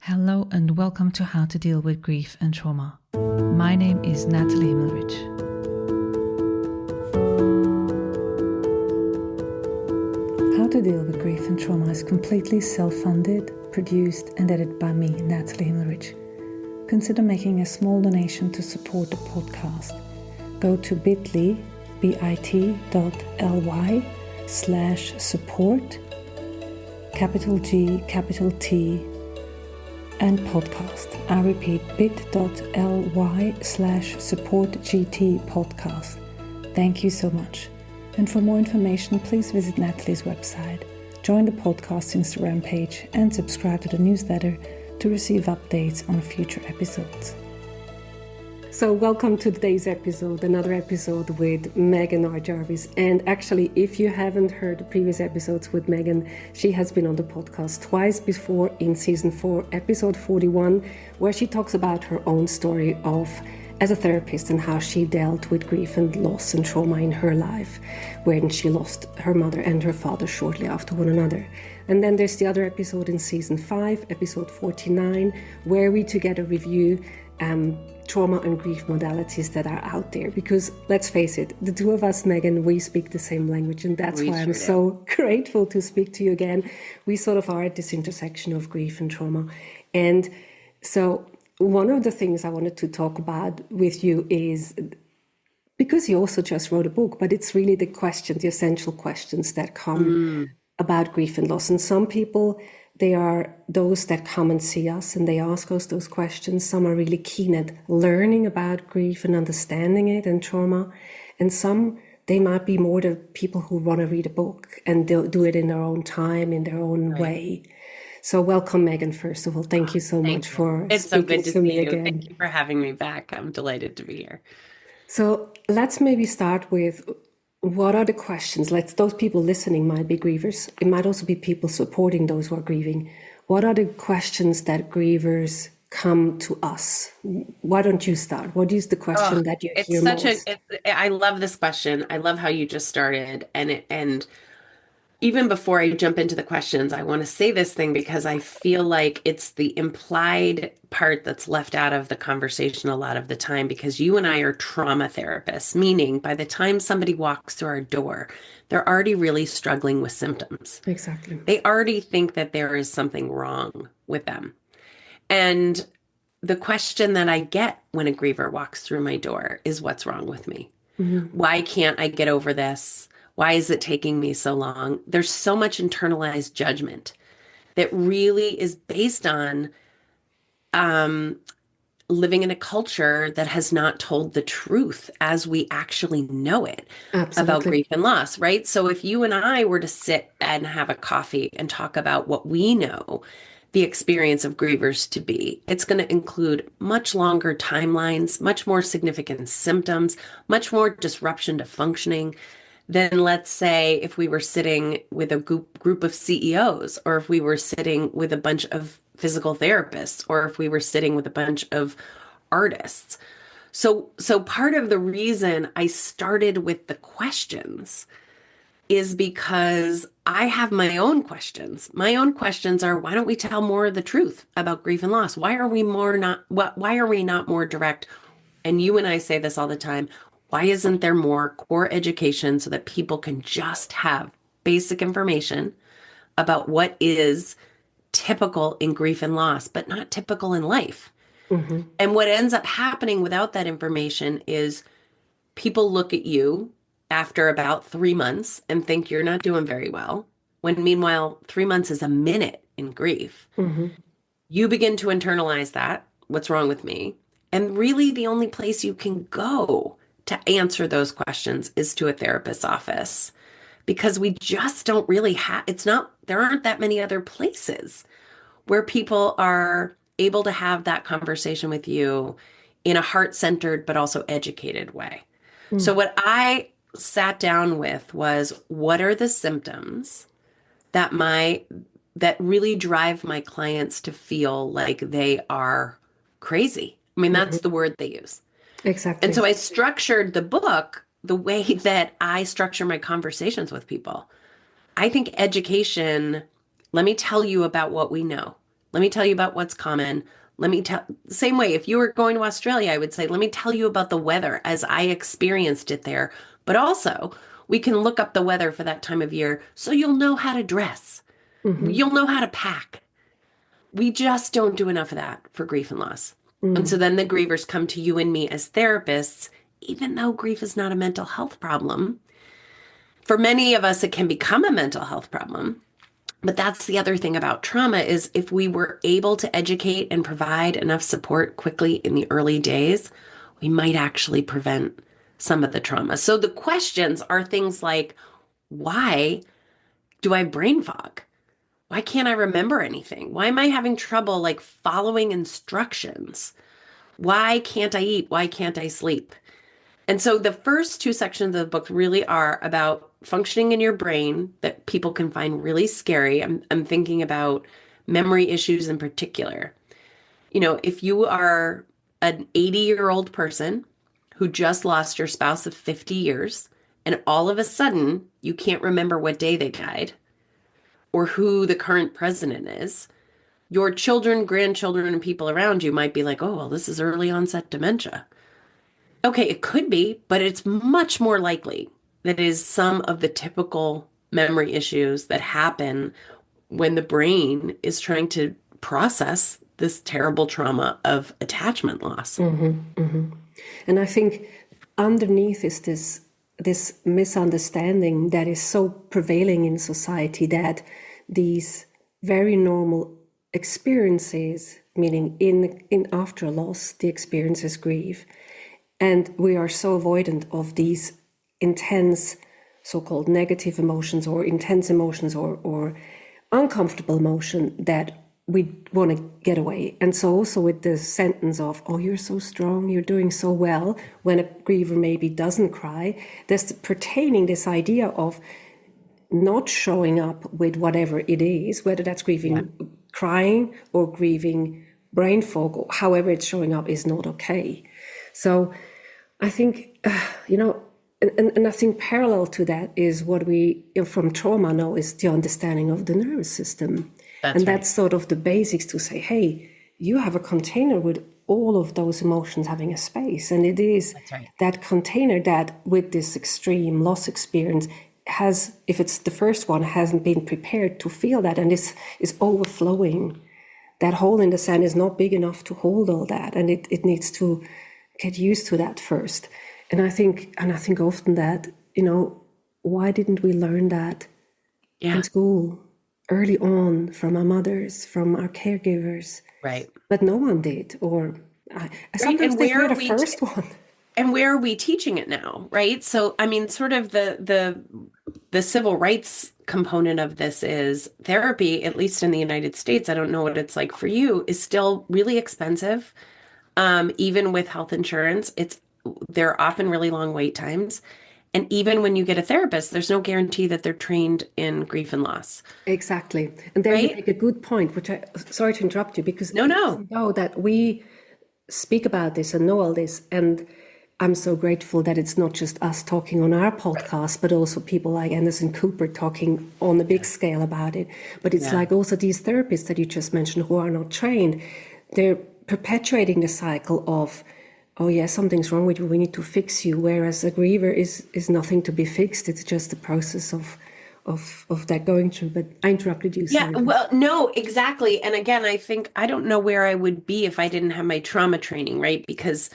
Hello and welcome to How to Deal with Grief and Trauma. My name is Natalie Himmelrich. How to Deal with Grief and Trauma is completely self-funded, produced and edited by me, Natalie Himmelrich. Consider making a small donation to support the podcast. Go to bit.ly/support, capital G, capital T, and podcast. I repeat, bit.ly/supportgt podcast. Thank you so much. And for more information, please visit Natalie's website, join the podcast Instagram page, and subscribe to the newsletter to receive updates on future episodes. So welcome to today's episode, another episode with Meghan R. Jarvis. And actually, if you haven't heard the previous episodes with Meghan, she has been on the podcast twice before in season 4, episode 41, where she talks about her own story of as a therapist and how she dealt with grief and loss and trauma in her life, when she lost her mother and her father shortly after one another. And then there's the other episode in season 5, episode 49, where we together review trauma and grief modalities that are out there. Because let's face it, the two of us, Meghan, we speak the same language, and that's why I'm so grateful to speak to you again. We sort of are at this intersection of grief and trauma. And so one of the things I wanted to talk about with you is, because you also just wrote a book, but it's really the questions, the essential questions that come about grief and loss. And some people, they are those that come and see us and they ask us those questions. Some are really keen at learning about grief and understanding it and trauma. And some, they might be more the people who want to read a book and they'll do it in their own time, in their own way. So welcome, Meghan, first of all. Thank you so much for It's so good to see you again. Thank you for having me back. I'm delighted to be here. So let's maybe start with, what are the questions? Those people listening might be grievers. It might also be people supporting those who are grieving. What are the questions that grievers come to us? Why don't you start? What is the question that you hear most? I love this question. I love how you just started. And even before I jump into the questions, I want to say this thing because I feel like it's the implied part that's left out of the conversation a lot of the time, because you and I are trauma therapists, meaning by the time somebody walks through our door, they're already really struggling with symptoms. Exactly. They already think that there is something wrong with them. And the question that I get when a griever walks through my door is, what's wrong with me? Mm-hmm. Why can't I get over this? Why is it taking me so long? There's so much internalized judgment that really is based on living in a culture that has not told the truth as we actually know it about grief and loss, right? So if you and I were to sit and have a coffee and talk about what we know the experience of grievers to be, it's going to include much longer timelines, much more significant symptoms, much more disruption to functioning than, let's say, if we were sitting with a group of CEOs, or if we were sitting with a bunch of physical therapists, or if we were sitting with a bunch of artists. So part of the reason I started with the questions is because I have my own questions. My own questions are, why don't we tell more of the truth about grief and loss? Why are we not more direct? And you and I say this all the time. Why isn't there more core education so that people can just have basic information about what is typical in grief and loss, but not typical in life? Mm-hmm. And what ends up happening without that information is people look at you after about 3 months and think you're not doing very well, when meanwhile 3 months is a minute in grief. Mm-hmm. You begin to internalize that, what's wrong with me? And really the only place you can go to answer those questions is to a therapist's office, because we just don't really there aren't that many other places where people are able to have that conversation with you in a heart-centered but also educated way. So what I sat down with was, what are the symptoms that really drive my clients to feel like they are crazy? I mean, that's the word they use. Exactly. And so I structured the book the way that I structure my conversations with people. I think education, let me tell you about what we know. Let me tell you about what's common. Let me tell, same way, if you were going to Australia, I would say, let me tell you about the weather as I experienced it there. But also, we can look up the weather for that time of year so you'll know how to dress. You'll know how to pack. We just don't do enough of that for grief and loss. And so then the grievers come to you and me as therapists, even though grief is not a mental health problem. For many of us, it can become a mental health problem. But that's the other thing about trauma is if we were able to educate and provide enough support quickly in the early days, we might actually prevent some of the trauma. So the questions are things like, why do I have brain fog? Why can't I remember anything? Why am I having trouble like following instructions? Why can't I eat? Why can't I sleep? And so the first two sections of the book really are about functioning in your brain that people can find really scary. I'm thinking about memory issues in particular. You know, if you are an 80-year-old person who just lost your spouse of 50 years, and all of a sudden you can't remember what day they died or who the current president is, your children, grandchildren, and people around you might be like, oh, well, this is early onset dementia. Okay, it could be, but it's much more likely that it is some of the typical memory issues that happen when the brain is trying to process this terrible trauma of attachment loss. And I think underneath is this misunderstanding that is so prevailing in society that these very normal experiences, meaning in after a loss, the experience is grief. And we are so avoidant of these intense so-called negative emotions or intense emotions or uncomfortable emotion that we want to get away. And so also with the sentence of, oh, you're so strong, you're doing so well, when a griever maybe doesn't cry, there's pertaining this idea of not showing up with whatever it is, whether that's grieving, crying or grieving brain fog, or however it's showing up is not okay. So I think, and I think parallel to that is what we from trauma know is the understanding of the nervous system. That's sort of the basics to say, hey, you have a container with all of those emotions having a space. And it is that container that with this extreme loss experience has, if it's the first one, hasn't been prepared to feel that and is overflowing. That hole in the sand is not big enough to hold all that. And it needs to get used to that first. And I think often that, why didn't we learn that in school early on from our mothers, from our caregivers? Right. But no one did. Or sometimes they were the first one. And where are we teaching it now, right? So, I mean, sort of the civil rights component of this is therapy, at least in the United States, I don't know what it's like for you, is still really expensive. Even with health insurance, there are often really long wait times. And even when you get a therapist, there's no guarantee that they're trained in grief and loss. Exactly. And there you make a good point, which sorry to interrupt you, because no. Know that we speak about this and know all this. And I'm so grateful that it's not just us talking on our podcast, but also people like Anderson Cooper talking on a big scale about it. But it's like also these therapists that you just mentioned who are not trained, they're perpetuating the cycle of, oh yeah, something's wrong with you, we need to fix you. Whereas a griever is nothing to be fixed. It's just the process of that going through. But I interrupted you. Yeah, well, no, exactly. And again, I don't know where I would be if I didn't have my trauma training, right? Because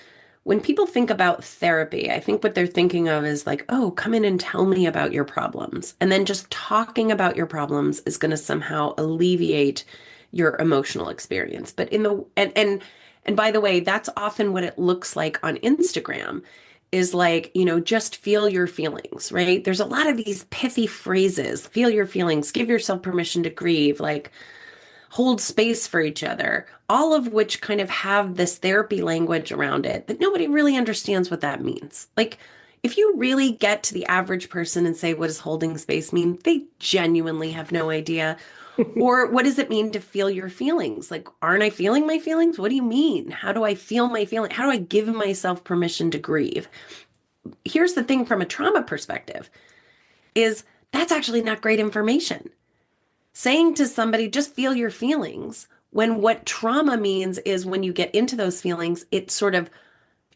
when people think about therapy, I think what they're thinking of is like, oh, come in and tell me about your problems. And then just talking about your problems is going to somehow alleviate your emotional experience. But and by the way, that's often what it looks like on Instagram is like, just feel your feelings, right? There's a lot of these pithy phrases, feel your feelings, give yourself permission to grieve, like hold space for each other, all of which kind of have this therapy language around it that nobody really understands what that means. Like, if you really get to the average person and say, what does holding space mean? They genuinely have no idea. Or what does it mean to feel your feelings? Like, aren't I feeling my feelings? What do you mean? How do I feel my feeling? How do I give myself permission to grieve? Here's the thing from a trauma perspective is that's actually not great information. Saying to somebody, just feel your feelings when what trauma means is when you get into those feelings, it sort of,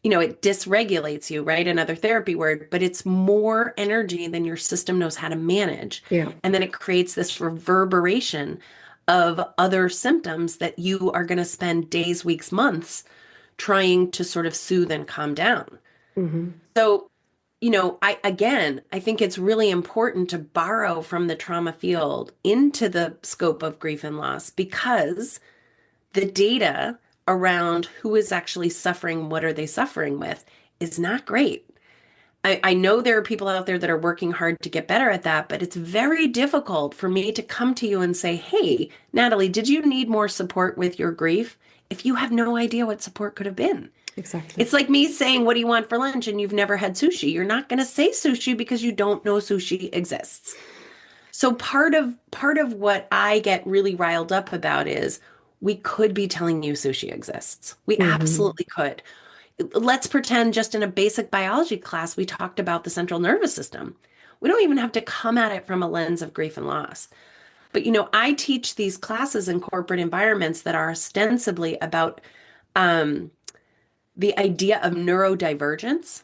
it dysregulates you, right? Another therapy word, but it's more energy than your system knows how to manage. Yeah. And then it creates this reverberation of other symptoms that you are going to spend days, weeks, months trying to sort of soothe and calm down. Mm-hmm. So, I think it's really important to borrow from the trauma field into the scope of grief and loss, because the data around who is actually suffering, what are they suffering with, is not great. I know there are people out there that are working hard to get better at that, but it's very difficult for me to come to you and say, hey, Natalie, did you need more support with your grief? If you have no idea what support could have been. Exactly. It's like me saying, what do you want for lunch? And you've never had sushi. You're not going to say sushi because you don't know sushi exists. So part of what I get really riled up about is we could be telling you sushi exists. We absolutely could. Let's pretend just in a basic biology class, we talked about the central nervous system. We don't even have to come at it from a lens of grief and loss. But, I teach these classes in corporate environments that are ostensibly about the idea of neurodivergence,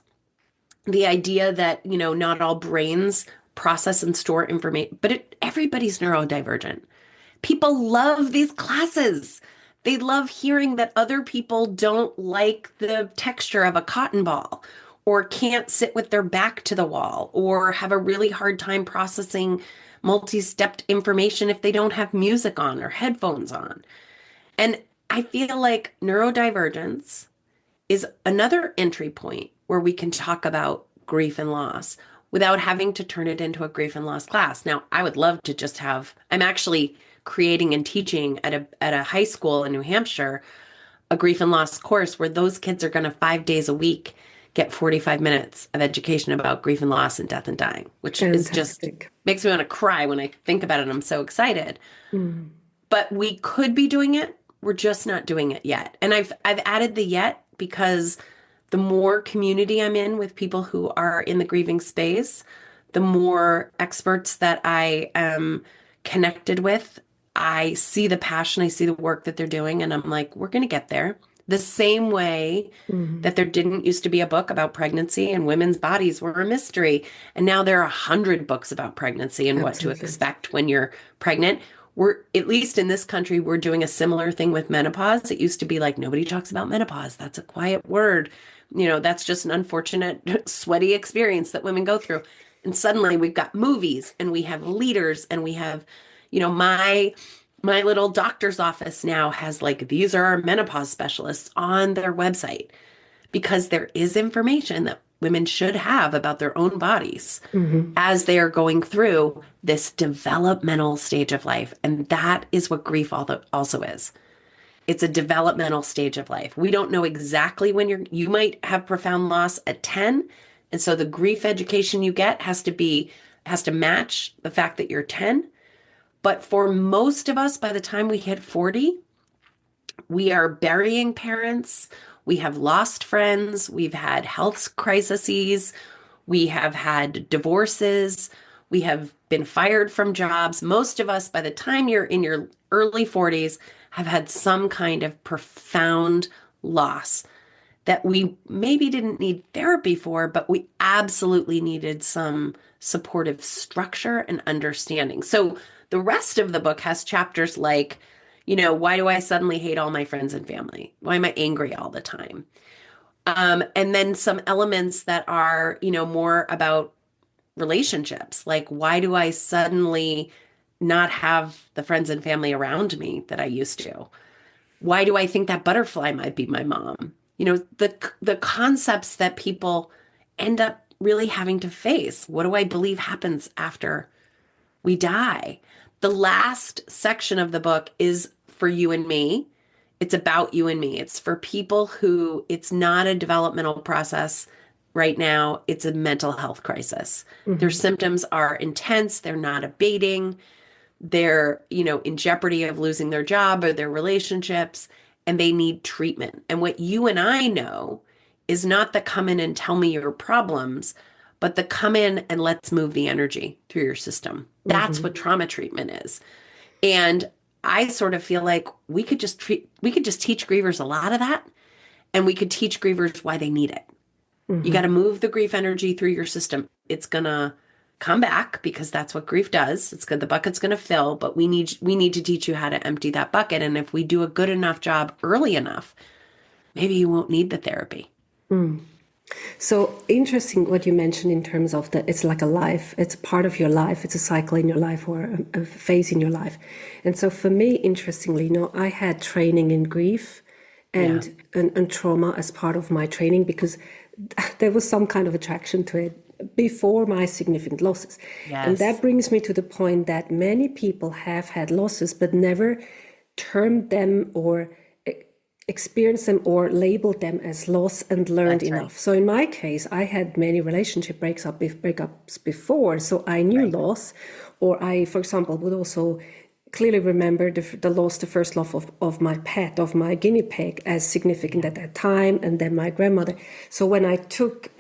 the idea that, not all brains process and store information, but everybody's neurodivergent. People love these classes. They love hearing that other people don't like the texture of a cotton ball, or can't sit with their back to the wall, or have a really hard time processing multi-stepped information if they don't have music on or headphones on. And I feel like neurodivergence is another entry point where we can talk about grief and loss without having to turn it into a grief and loss class. Now, I would love to just I'm actually creating and teaching at a high school in New Hampshire, a grief and loss course where those kids are going to 5 days a week get 45 minutes of education about grief and loss and death and dying, which is just makes me want to cry when I think about it. I'm so excited. But we could be doing it. We're just not doing it yet. And I've added the yet because the more community I'm in with people who are in the grieving space, the more experts that I am connected with, I see the passion, I see the work that they're doing, and I'm like, we're going to get there. The same way that there didn't used to be a book about pregnancy and women's bodies were a mystery. And now there are 100 books about pregnancy and what to expect when you're pregnant. We're, at least in this country, we're doing a similar thing with menopause. It used to be like, nobody talks about menopause. That's a quiet word. That's just an unfortunate, sweaty experience that women go through. And suddenly we've got movies and we have leaders and we have, my little doctor's office now has like, these are our menopause specialists on their website, because there is information that women should have about their own bodies as they are going through this developmental stage of life. And that is what grief also is. It's a developmental stage of life. We don't know exactly when you might have profound loss at 10. And so the grief education you get has to match the fact that you're 10. But for most of us, by the time we hit 40, we are burying parents. We have lost friends. We've had health crises. We have had divorces. We have been fired from jobs. Most of us, by the time you're in your early 40s, have had some kind of profound loss that we maybe didn't need therapy for, but we absolutely needed some supportive structure and understanding. So the rest of the book has chapters like, why do I suddenly hate all my friends and family? Why am I angry all the time? And then some elements that are, more about relationships. Like, why do I suddenly not have the friends and family around me that I used to? Why do I think that butterfly might be my mom? The concepts that people end up really having to face. What do I believe happens after we die? The last section of the book is for you and me. It's about you and me. It's for people who it's not a developmental process right now. It's a mental health crisis. Their symptoms are intense. They're not abating. They're, in jeopardy of losing their job or their relationships, and they need treatment. And what you and I know is not the come in and tell me your problems, but the come in and let's move the energy through your system. That's what trauma treatment is. And I sort of feel like we could just teach grievers a lot of that, and we could teach grievers why they need it. You got to move the grief energy through your system. It's gonna come back because that's what grief does. It's good. The bucket's gonna fill, but we need to teach you how to empty that bucket. And if we do a good enough job early enough, maybe you won't need the therapy. So interesting what you mentioned in terms of that it's like a life, it's part of your life, it's a cycle in your life or a phase in your life. And so for me, interestingly, I had training in grief and trauma as part of my training because there was some kind of attraction to it before my significant losses. Yes. And that brings me to the point that many people have had losses but never termed them or experienced them or labeled them as loss and learned enough. Right. So in my case, I had many relationship breakups before, so I knew loss, or I, for example, would also clearly remember the loss, the first loss of my pet, of my guinea pig, as significant at that time, and then my grandmother. So when I took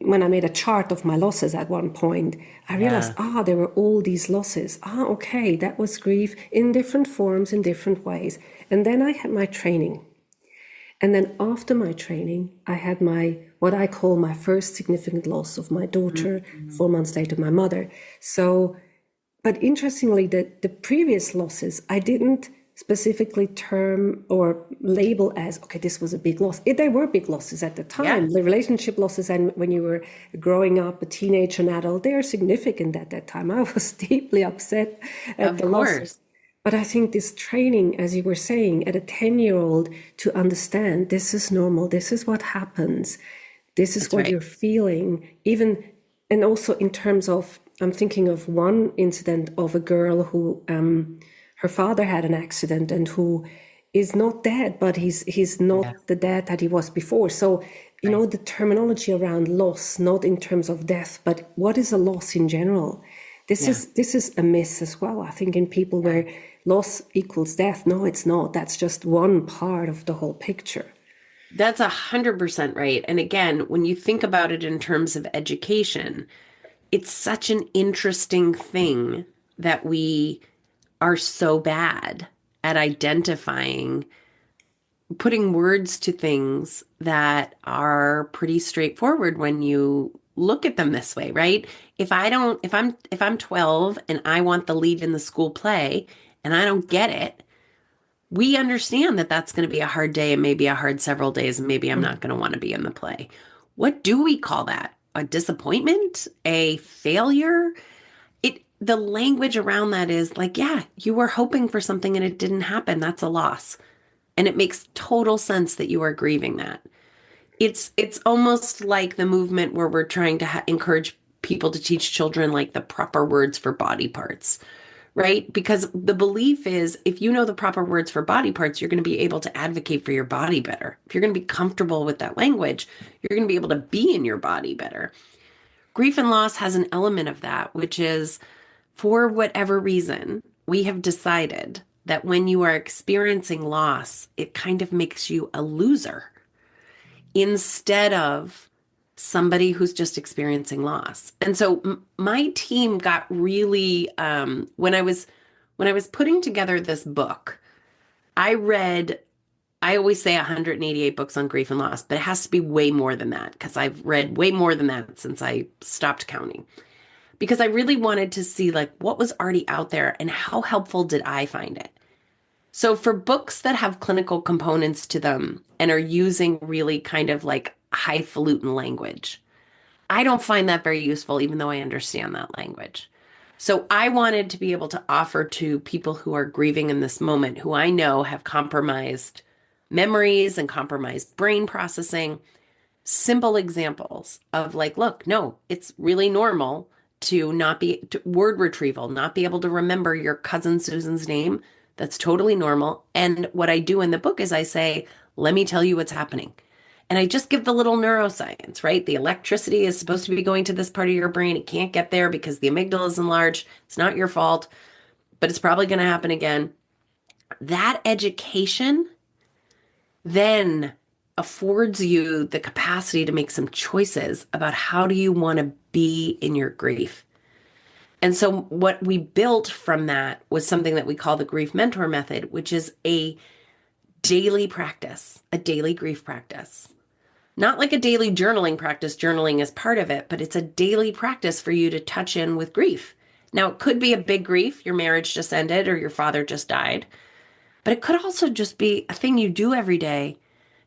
when I made a chart of my losses at one point, I realized, there were all these losses. Okay, that was grief in different forms, in different ways. And then I had my training. And then after my training, I had what I call my first significant loss of my daughter, 4 months later, my mother. So, but interestingly, the previous losses, I didn't specifically term or label as, okay, this was a big loss. They were big losses at the time. The relationship losses, and when you were growing up, a teenager, an adult, they are significant at that time. I was deeply upset at the losses. But I think this training, as you were saying, at a 10-year-old to understand this is normal, this is what happens, this is what you're feeling, even, and also in terms of, I'm thinking of one incident of a girl who, her father had an accident and who is not dead, but he's not the dad that he was before. So, the terminology around loss, not in terms of death, but what is a loss in general? This is a miss as well, I think, in people where loss equals death. No, it's not. That's just one part of the whole picture. That's 100% right. And again, when you think about it in terms of education, it's such an interesting thing that we are so bad at identifying, putting words to things that are pretty straightforward when you look at them this way, right? If I'm 12 and I want the lead in the school play and I don't get it, we understand that that's going to be a hard day and maybe a hard several days, and maybe I'm not going to want to be in the play. What do we call that? A disappointment? A failure? The language around that is like, you were hoping for something and it didn't happen. That's a loss. And it makes total sense that you are grieving that. It's almost like the movement where we're trying to encourage people to teach children like the proper words for body parts, right? Because the belief is if you know the proper words for body parts, you're going to be able to advocate for your body better. If you're going to be comfortable with that language, you're going to be able to be in your body better. Grief and loss has an element of that, which is, for whatever reason, we have decided that when you are experiencing loss, it kind of makes you a loser instead of somebody who's just experiencing loss. And so my team got really, when I was putting together this book, I always say 188 books on grief and loss, but it has to be way more than that because I've read way more than that since I stopped counting. Because I really wanted to see like what was already out there and how helpful did I find it. So for books that have clinical components to them and are using really kind of like highfalutin language, I don't find that very useful, even though I understand that language. So I wanted to be able to offer to people who are grieving in this moment, who I know have compromised memories and compromised brain processing, simple examples of like, look, no, it's really normal to not be word retrieval, not be able to remember your cousin Susan's name. That's totally normal. And what I do in the book is I say, let me tell you what's happening. And I just give the little neuroscience, right? The electricity is supposed to be going to this part of your brain. It can't get there because the amygdala is enlarged. It's not your fault, but it's probably going to happen again. That education then affords you the capacity to make some choices about how do you want to be in your grief. And so what we built from that was something that we call the grief mentor method, which is a daily practice, a daily grief practice. Not like a daily journaling practice. Journaling is part of it, but it's a daily practice for you to touch in with grief. Now, it could be a big grief. Your marriage just ended or your father just died. But it could also just be a thing you do every day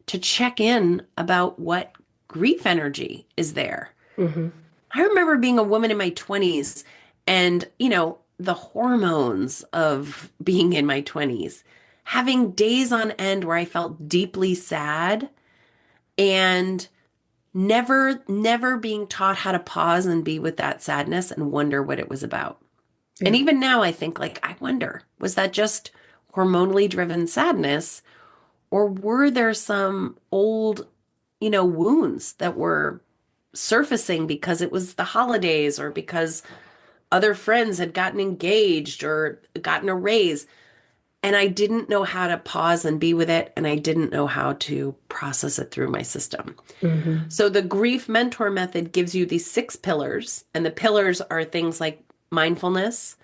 to check in about what grief energy is there. Mm-hmm. I remember being a woman in my 20s and, the hormones of being in my 20s, having days on end where I felt deeply sad and never being taught how to pause and be with that sadness and wonder what it was about. Yeah. And even now I think I wonder, was that just hormonally driven sadness, or were there some old, wounds that were surfacing because it was the holidays or because other friends had gotten engaged or gotten a raise? And I didn't know how to pause and be with it. And I didn't know how to process it through my system. Mm-hmm. So the grief mentor method gives you these 6 pillars. And the pillars are things like mindfulness,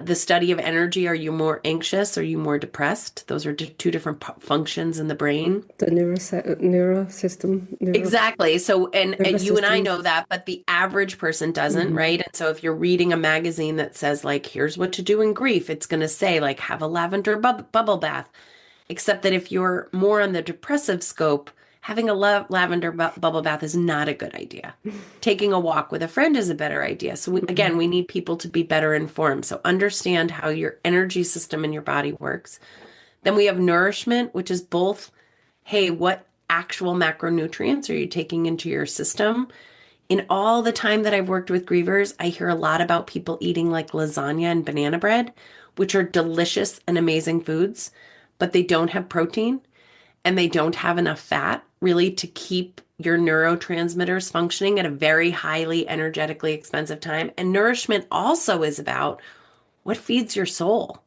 the study of energy. Are you more anxious? Are you more depressed? Those are 2 different functions in the brain. The neurosystem. Exactly. So, and you and I know that, but the average person doesn't, Mm-hmm. right? And so if you're reading a magazine that says here's what to do in grief, it's going to say have a lavender bubble bath. Except that if you're more on the depressive scope, having a lavender bubble bath is not a good idea. Taking a walk with a friend is a better idea. So again, we need people to be better informed. So understand how your energy system in your body works. Then we have nourishment, which is both, hey, what actual macronutrients are you taking into your system? In all the time that I've worked with grievers, I hear a lot about people eating lasagna and banana bread, which are delicious and amazing foods, but they don't have protein and they don't have enough fat really to keep your neurotransmitters functioning at a very highly energetically expensive time. And nourishment also is about what feeds your soul.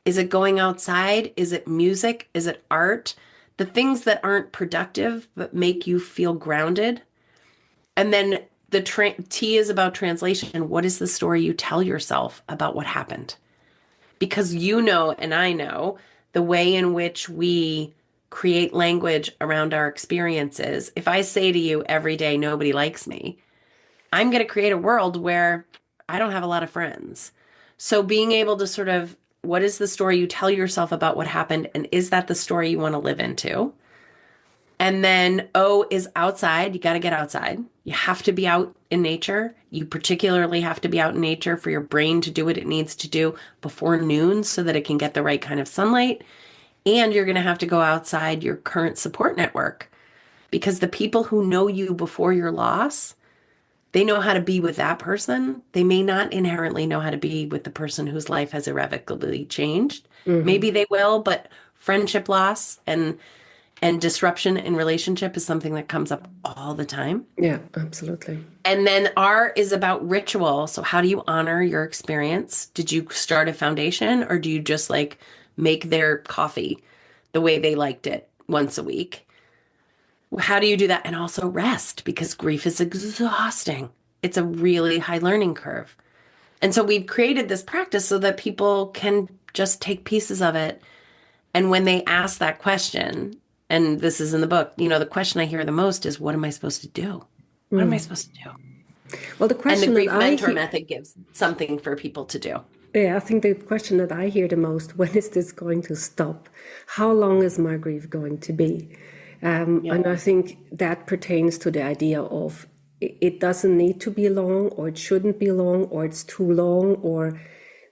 Is it going outside? Is it music? Is it art? The things that aren't productive but make you feel grounded. And then the T is about translation. What is the story you tell yourself about what happened? Because and I know the way in which we create language around our experiences. If I say to you every day, nobody likes me, I'm going to create a world where I don't have a lot of friends. So being able to sort of, what is the story you tell yourself about what happened? And is that the story you want to live into? And then O is outside. You got to get outside. You have to be out in nature. You particularly have to be out in nature for your brain to do what it needs to do before noon so that it can get the right kind of sunlight. And you're going to have to go outside your current support network, because the people who know you before your loss, they know how to be with that person. They may not inherently know how to be with the person whose life has irrevocably changed. Mm-hmm. Maybe they will, but friendship loss and disruption in relationship is something that comes up all the time. Yeah, absolutely. And then R is about ritual. So how do you honor your experience? Did you start a foundation, or do you just make their coffee the way they liked it once a week? How do you do that? And also rest, because grief is exhausting. It's a really high learning curve. And so we've created this practice so that people can just take pieces of it. And when they ask that question, and this is in the book, the question I hear the most is, what am I supposed to do? What am I supposed to do? Well, the question and the grief mentor method gives something for people to do. Yeah, I think the question that I hear the most, when is this going to stop? How long is my grief going to be? And I think that pertains to the idea of it doesn't need to be long, or it shouldn't be long, or it's too long, or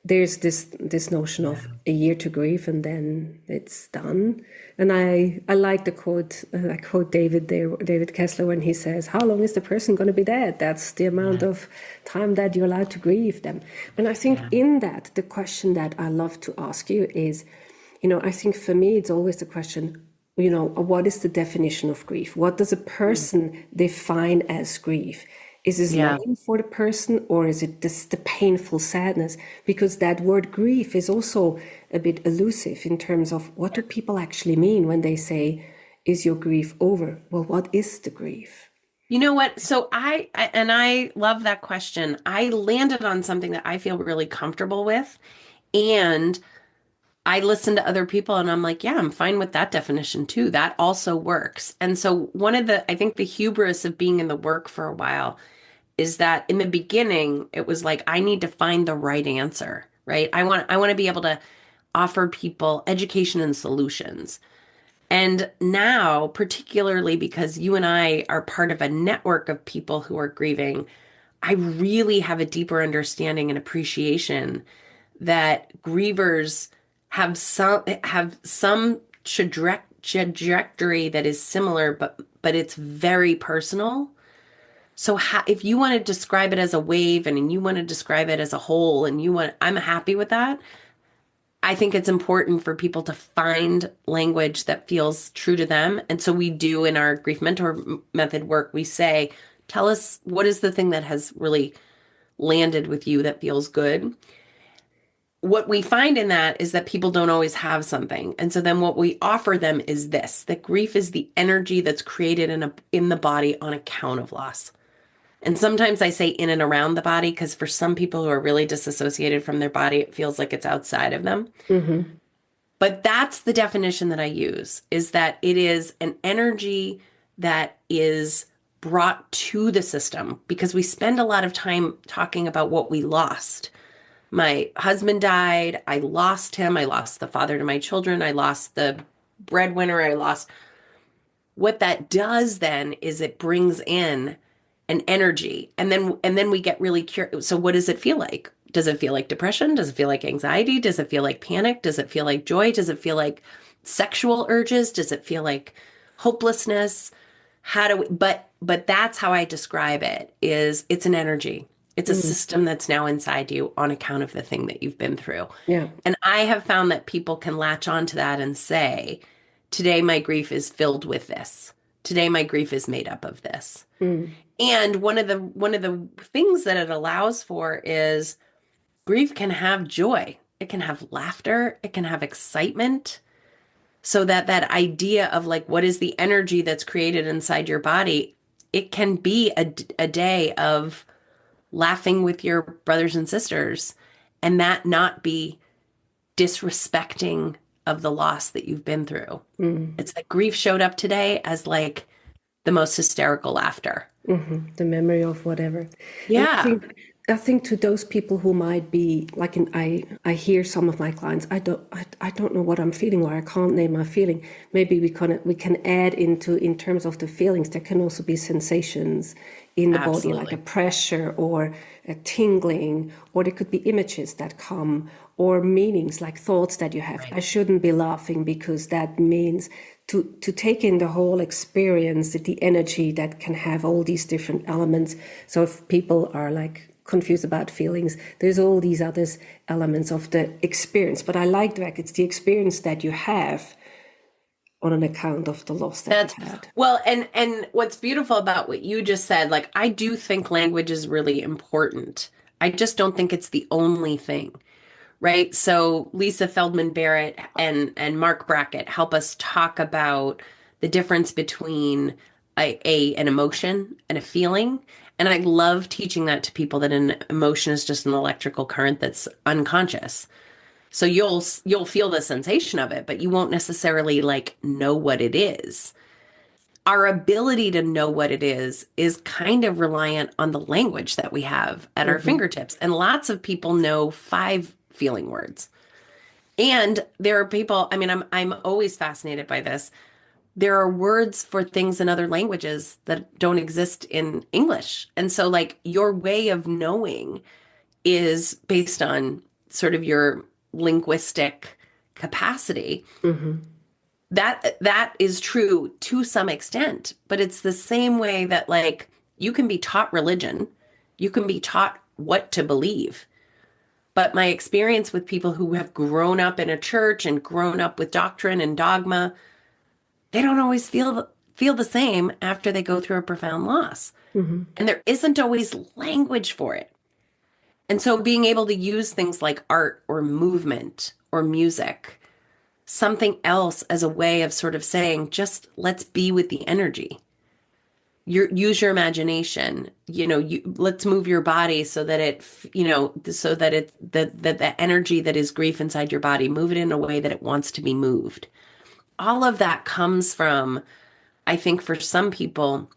there's this notion of a year to grieve and then it's done. And I like the quote, I quote David Kessler, when he says, how long is the person going to be dead? That's the amount of time that you're allowed to grieve them. And I think in that, the question that I love to ask you is, I think for me, it's always the question, what is the definition of grief? What does a person define as grief? Is this lame for the person, or is it just the painful sadness? Because that word grief is also a bit elusive in terms of what do people actually mean when they say, is your grief over? Well, what is the grief? You know what? So I love that question. I landed on something that I feel really comfortable with. And I listen to other people and I'm like, yeah, I'm fine with that definition too. That also works. And so I think the hubris of being in the work for a while is that in the beginning, it was like, I need to find the right answer, right? I want to be able to offer people education and solutions. And now, particularly because you and I are part of a network of people who are grieving, I really have a deeper understanding and appreciation that grievers have some trajectory that is similar, but it's very personal. So if you want to describe it as a wave and you want to describe it as a whole and I'm happy with that. I think it's important for people to find language that feels true to them. And so we do in our grief mentor method work, we say, tell us what is the thing that has really landed with you that feels good. What we find in that is that people don't always have something. And so then what we offer them is this, that grief is the energy that's created in the body on account of loss. And sometimes I say in and around the body because for some people who are really disassociated from their body, it feels like it's outside of them. Mm-hmm. But that's the definition that I use, is that it is an energy that is brought to the system because we spend a lot of time talking about what we lost. My husband died. I lost him. I lost the father to my children. I lost the breadwinner. I lost. What that does then is it brings in an energy. And then we get really curious. So what does it feel like? Does it feel like depression? Does it feel like anxiety? Does it feel like panic? Does it feel like joy? Does it feel like sexual urges? Does it feel like hopelessness? But that's how I describe it is it's an energy. It's a system that's now inside you on account of the thing that you've been through. Yeah. And I have found that people can latch onto that and say, today my grief is filled with this. Today my grief is made up of this. Mm. And one of the things that it allows for is grief can have joy. It can have laughter. It can have excitement. So that idea of like, what is the energy that's created inside your body? It can be a day of laughing with your brothers and sisters and that not be disrespecting of the loss that you've been through. Mm. It's like grief showed up today as like the most hysterical laughter. Mm-hmm. The memory of whatever. And Yeah. I think to those people who might be like, I hear some of my clients, I don't know what I'm feeling, or I can't name my feeling. Maybe we can add in terms of the feelings. There can also be sensations in the body, like a pressure or a tingling, or there could be images that come, or meanings like thoughts that you have. Right. I shouldn't be laughing because that means to take in the whole experience, the energy that can have all these different elements. So if people are like confused about feelings, there's all these other elements of the experience. But I like that it's the experience that you have on an account of the loss that you had. Well, and what's beautiful about what you just said, like I do think language is really important. I just don't think it's the only thing. Right. So Lisa Feldman Barrett and Mark Brackett help us talk about the difference between an emotion and a feeling. And I love teaching that to people, that an emotion is just an electrical current that's unconscious. So you'll feel the sensation of it, but you won't necessarily like know what it is. Our ability to know what it is kind of reliant on the language that we have at our fingertips. And lots of people know 5 feeling words. And there are people, I mean, I'm always fascinated by this. There are words for things in other languages that don't exist in English. And so like your way of knowing is based on sort of your linguistic capacity. Mm-hmm. That is true to some extent, but it's the same way that like you can be taught religion, you can be taught what to believe. But my experience with people who have grown up in a church and grown up with doctrine and dogma, they don't always feel the same after they go through a profound loss. Mm-hmm. And there isn't always language for it. And so being able to use things like art or movement or music, something else as a way of sort of saying, just let's be with the energy. use your imagination, let's move your body so that the energy that is grief inside your body, move it in a way that it wants to be moved. All of that comes from, I think for some people,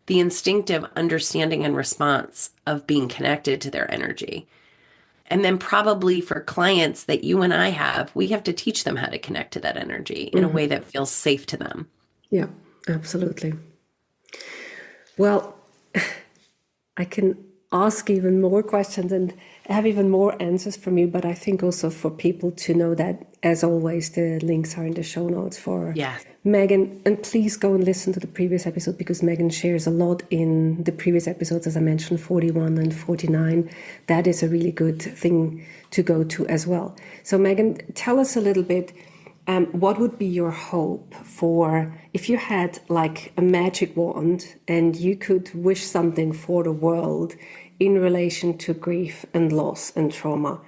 the instinctive understanding and response of being connected to their energy. And then probably for clients that you and I have, we have to teach them how to connect to that energy in a way that feels safe to them. Yeah, absolutely. Well, I can ask even more questions and have even more answers from you, but I think also for people to know that, as always, the links are in the show notes for Meghan. And please go and listen to the previous episode, because Meghan shares a lot in the previous episodes, as I mentioned, 41 and 49. That is a really good thing to go to as well. So Meghan, tell us a little bit, what would be your hope for, if you had like a magic wand and you could wish something for the world in relation to grief and loss and trauma?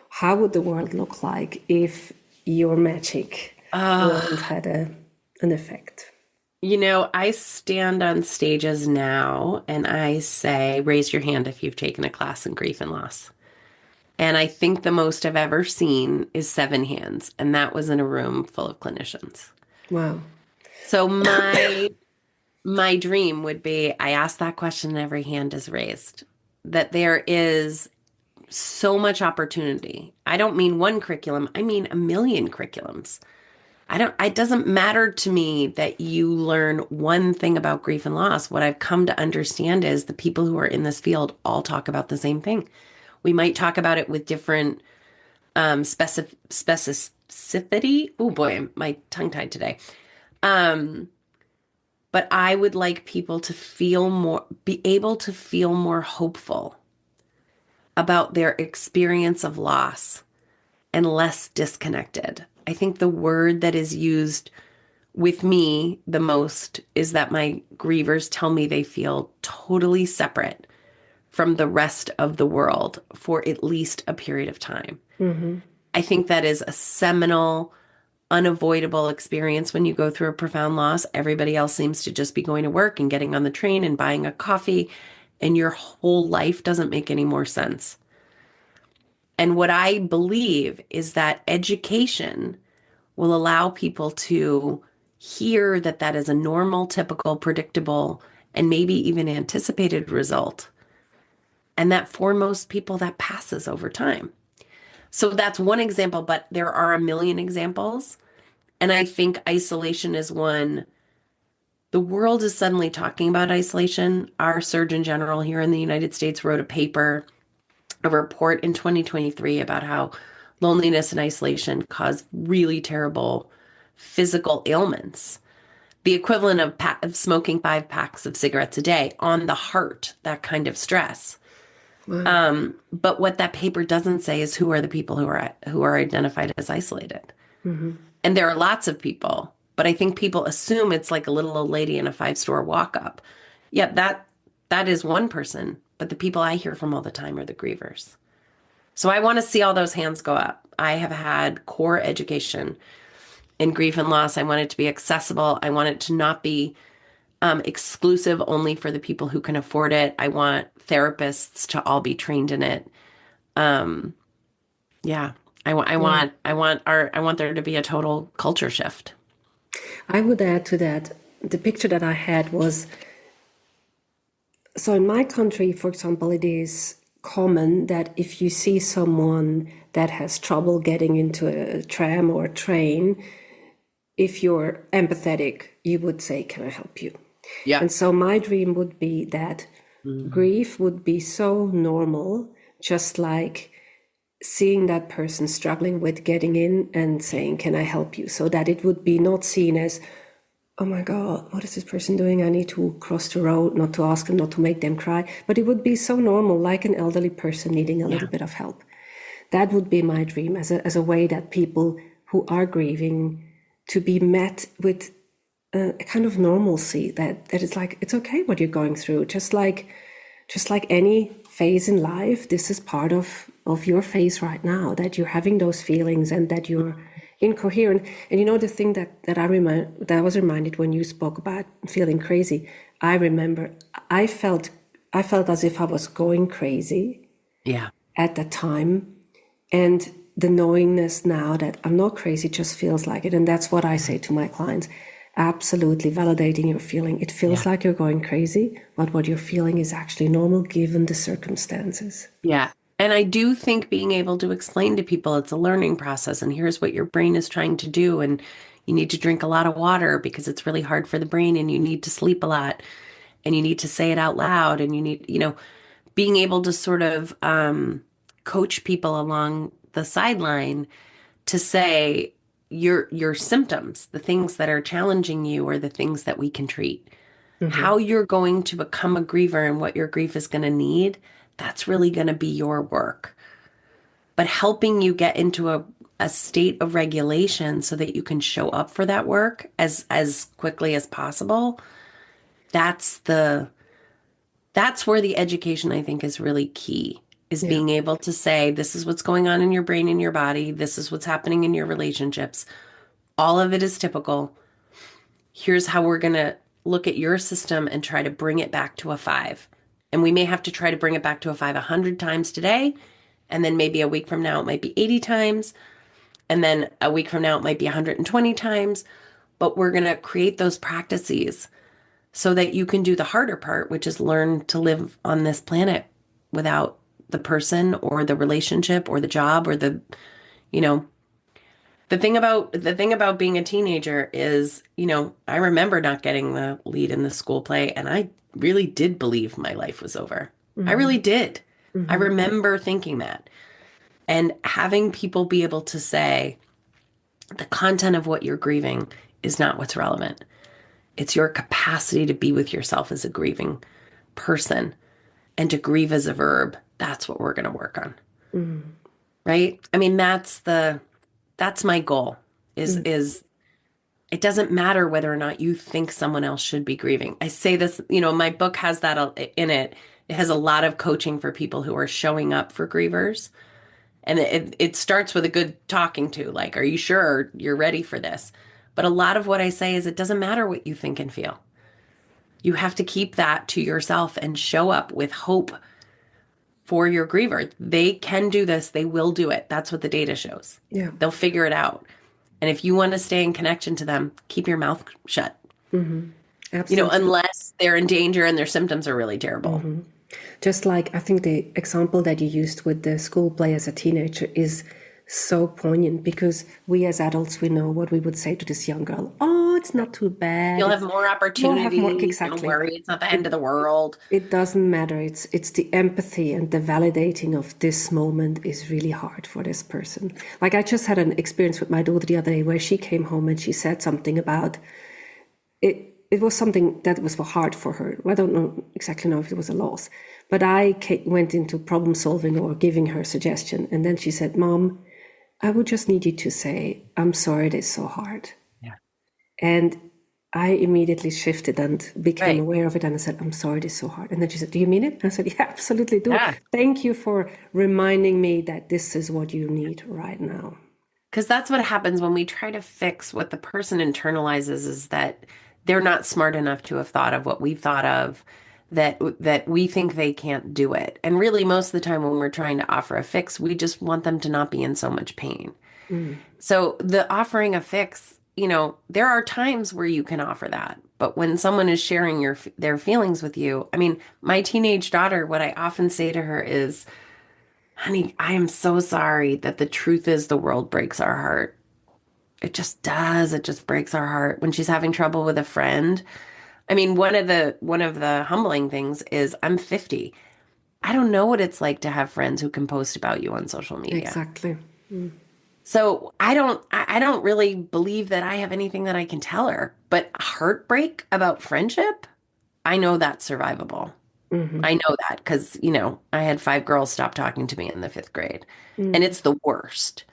How would the world look like if your magic wand had an effect? I stand on stages now and I say, raise your hand if you've taken a class in grief and loss. And I think the most I've ever seen is 7 hands. And that was in a room full of clinicians. Wow. So my dream would be, I ask that question and every hand is raised, that there is so much opportunity. I don't mean one curriculum. I mean a million curriculums. It doesn't matter to me that you learn one thing about grief and loss. What I've come to understand is the people who are in this field all talk about the same thing. We might talk about it with different specificity. Oh boy, my tongue tied today. But I would like people to be able to feel more hopeful about their experience of loss and less disconnected. I think the word that is used with me the most is that my grievers tell me they feel totally separate from the rest of the world for at least a period of time. Mm-hmm. I think that is a seminal, unavoidable experience when you go through a profound loss. Everybody else seems to just be going to work and getting on the train and buying a coffee, and your whole life doesn't make any more sense. And what I believe is that education will allow people to hear that that is a normal, typical, predictable, and maybe even anticipated result. And that for most people, that passes over time. So that's one example, but there are a million examples. And I think isolation is one. The world is suddenly talking about isolation. Our Surgeon General here in the United States wrote a report in 2023 about how loneliness and isolation cause really terrible physical ailments. The equivalent of smoking 5 packs of cigarettes a day on the heart, that kind of stress. Wow. But what that paper doesn't say is who are the people who are identified as isolated. Mm-hmm. And there are lots of people, but I think people assume it's like a little old lady in a 5-store walk-up. Yeah, that is one person, but the people I hear from all the time are the grievers. So I want to see all those hands go up. I have had core education in grief and loss. I want it to be accessible. I want it to not be exclusive only for the people who can afford it. I want therapists to all be trained in it. Yeah, I want there to be a total culture shift. I would add to that, the picture that I had was, so in my country, for example, it is common that if you see someone that has trouble getting into a tram or a train, if you're empathetic, you would say, can I help you? Yeah. And so my dream would be that grief would be so normal, just like seeing that person struggling with getting in and saying, can I help you? So that it would be not seen as, oh my God, what is this person doing? I need to cross the road, not to ask them, not to make them cry. But it would be so normal, like an elderly person needing a little bit of help. That would be my dream, as a way that people who are grieving to be met with a kind of normalcy, that it's like, it's okay what you're going through. Just like any phase in life, this is part of your phase right now, that you're having those feelings and that you're incoherent. And you know, the thing that I was reminded when you spoke about feeling crazy, I remember I felt as if I was going crazy at that time. And the knowingness now that I'm not crazy just feels like it. And that's what I say to my clients. Absolutely validating your feeling. It feels like you're going crazy, but what you're feeling is actually normal given the circumstances. Yeah. And I do think being able to explain to people it's a learning process and here's what your brain is trying to do. And you need to drink a lot of water because it's really hard for the brain and you need to sleep a lot and you need to say it out loud and you need, being able to sort of coach people along the sideline to say your symptoms, the things that are challenging you or the things that we can treat. How you're going to become a griever and what your grief is going to need, that's really going to be your work. But helping you get into a state of regulation so that you can show up for that work as quickly as possible, that's where the education, I think, is really key, is being able to say, this is what's going on in your brain and your body. This is what's happening in your relationships. All of it is typical. Here's how we're going to look at your system and try to bring it back to a 5. And we may have to try to bring it back to a 5 100 times today. And then maybe a week from now, it might be 80 times. And then a week from now, it might be 120 times. But we're going to create those practices so that you can do the harder part, which is learn to live on this planet without the person or the relationship or the job or the thing about being a teenager is, I remember not getting the lead in the school play and I really did believe my life was over. I really did. I remember thinking that. And having people be able to say the content of what you're grieving is not what's relevant. It's your capacity to be with yourself as a grieving person and to grieve as a verb. That's what we're going to work on. Right? I mean, that's my goal is it doesn't matter whether or not you think someone else should be grieving. I say this, my book has that in it. It has a lot of coaching for people who are showing up for grievers. And it starts with a good talking to, like, are you sure you're ready for this? But a lot of what I say is it doesn't matter what you think and feel. You have to keep that to yourself and show up with hope for your griever. They can do this. They will do it. That's what the data shows. Yeah. They'll figure it out. And if you want to stay in connection to them, keep your mouth shut. Absolutely. Unless they're in danger and their symptoms are really terrible. Just like I think the example that you used with the school play as a teenager is so poignant because we as adults, we know what we would say to this young girl. Oh, it's not too bad. You'll have more opportunity. Exactly. Don't worry, it's not the end of the world. It doesn't matter. It's the empathy and the validating of this moment is really hard for this person. Like I just had an experience with my daughter the other day where she came home and she said something about it. It was something that was hard for her. I don't exactly know if it was a loss, but I went into problem solving or giving her suggestion. And then she said, Mom, I would just need you to say, I'm sorry it is so hard. Yeah. And I immediately shifted and became aware of it. And I said, I'm sorry it is so hard. And then she said, do you mean it? And I said, yeah, absolutely do. Yeah. Thank you for reminding me that this is what you need right now. Because that's what happens when we try to fix what the person internalizes is that they're not smart enough to have thought of what we've thought of, that we think they can't do it. And really, most of the time when we're trying to offer a fix, we just want them to not be in so much pain. So the offering a fix, there are times where you can offer that. But when someone is sharing their feelings with you, I mean, my teenage daughter, what I often say to her is, honey, I am so sorry that the truth is the world breaks our heart. It just does. It just breaks our heart. When she's having trouble with a friend. I mean, one of the humbling things is I'm 50. I don't know what it's like to have friends who can post about you on social media. Exactly. So I don't really believe that I have anything that I can tell her. But heartbreak about friendship, I know that's survivable. I know that because, I had 5 girls stop talking to me in the 5th grade. And it's the worst.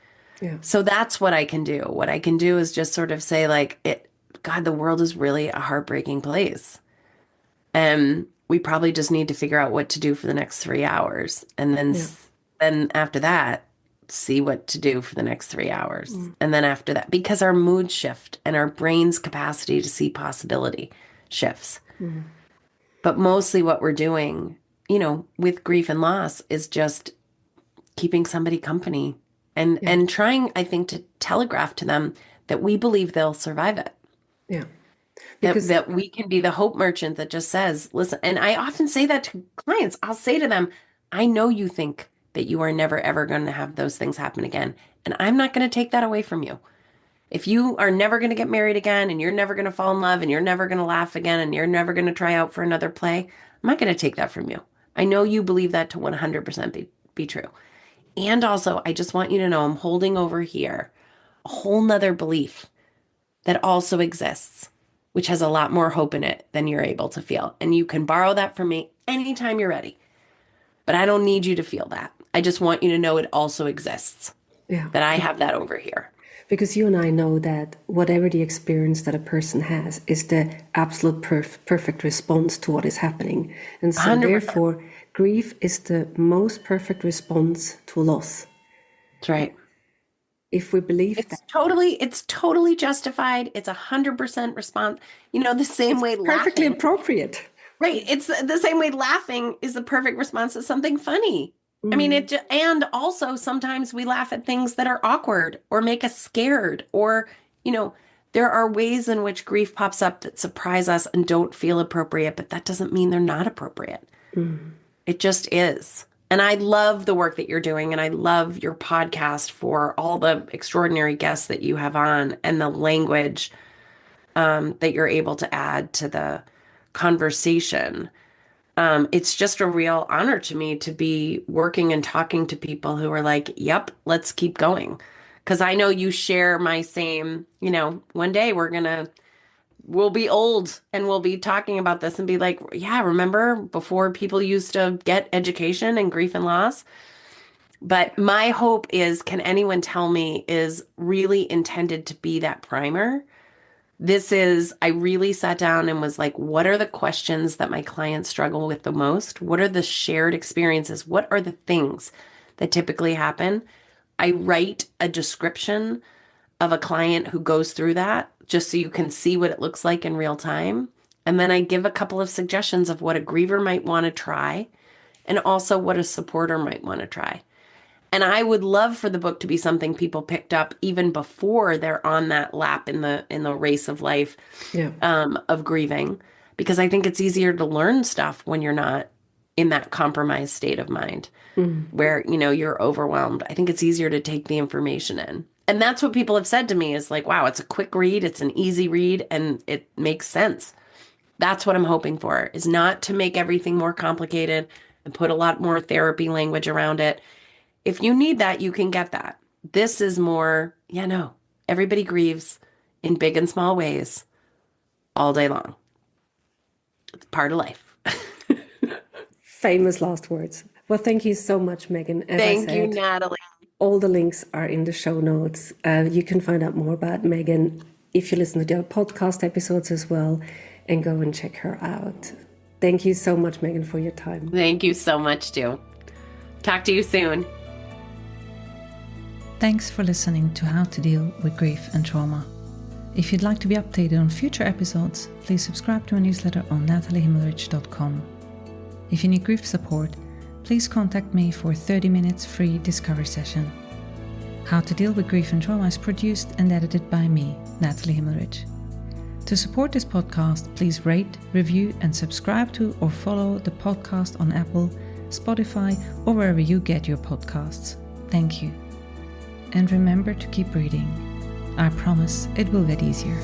Yeah. So that's what I can do. What I can do is just sort of say God, the world is really a heartbreaking place. And we probably just need to figure out what to do for the next 3 hours. And then after that, see what to do for the next 3 hours. And then after that, because our moods shift and our brain's capacity to see possibility shifts. But mostly what we're doing, with grief and loss is just keeping somebody company and trying, I think, to telegraph to them that we believe they'll survive it. Yeah. That we can be the hope merchant that just says, listen, and I often say that to clients. I'll say to them, I know you think that you are never, ever going to have those things happen again. And I'm not going to take that away from you. If you are never going to get married again and you're never going to fall in love and you're never going to laugh again and you're never going to try out for another play, I'm not going to take that from you. I know you believe that to 100% be true. And also, I just want you to know I'm holding over here a whole nother belief that also exists, which has a lot more hope in it than you're able to feel. And you can borrow that from me anytime you're ready. But I don't need you to feel that. I just want you to know it also exists. Yeah. That I have that over here. Because you and I know that whatever the experience that a person has is the absolute perfect response to what is happening. And so 100%. Therefore, grief is the most perfect response to loss. That's right. If we believe it's totally justified. It's 100% response. The same way laughing. Perfectly appropriate. Right. It's the same way laughing is the perfect response to something funny. I mean, and also sometimes we laugh at things that are awkward or make us scared or, there are ways in which grief pops up that surprise us and don't feel appropriate, but that doesn't mean they're not appropriate. It just is. And I love the work that you're doing. And I love your podcast for all the extraordinary guests that you have on and the language that you're able to add to the conversation. It's just a real honor to me to be working and talking to people who are like, yep, let's keep going. Because I know you share my same, one day we'll be old and we'll be talking about this and be like, yeah, remember before people used to get education and grief and loss? But my hope is, can anyone tell me, is really intended to be that primer. I really sat down and was like, what are the questions that my clients struggle with the most? What are the shared experiences? What are the things that typically happen? I write a description of a client who goes through that just so you can see what it looks like in real time. And then I give a couple of suggestions of what a griever might want to try and also what a supporter might want to try. And I would love for the book to be something people picked up even before they're on that lap in the race of life, of grieving, because I think it's easier to learn stuff when you're not in that compromised state of mind where, you're overwhelmed. I think it's easier to take the information in. And that's what people have said to me is like, wow, it's a quick read. It's an easy read and it makes sense. That's what I'm hoping for, is not to make everything more complicated and put a lot more therapy language around it. If you need that, you can get that. This is more, everybody grieves in big and small ways all day long. It's part of life. Famous last words. Well, thank you so much, Meghan. Thank you, Natalie. All the links are in the show notes. You can find out more about Meghan if you listen to the podcast episodes as well, and go and check her out. Thank you so much, Meghan, for your time. Thank you so much, too. Talk to you soon. Thanks for listening to How to Deal with Grief and Trauma. If you'd like to be updated on future episodes, please subscribe to my newsletter on nataliehimmelrich.com. If you need grief support, please contact me for a 30 minutes free discovery session. How to Deal with Grief and Trauma is produced and edited by me, Natalie Himmelrich. To support this podcast, please rate, review, and subscribe to or follow the podcast on Apple, Spotify, or wherever you get your podcasts. Thank you. And remember to keep breathing. I promise it will get easier.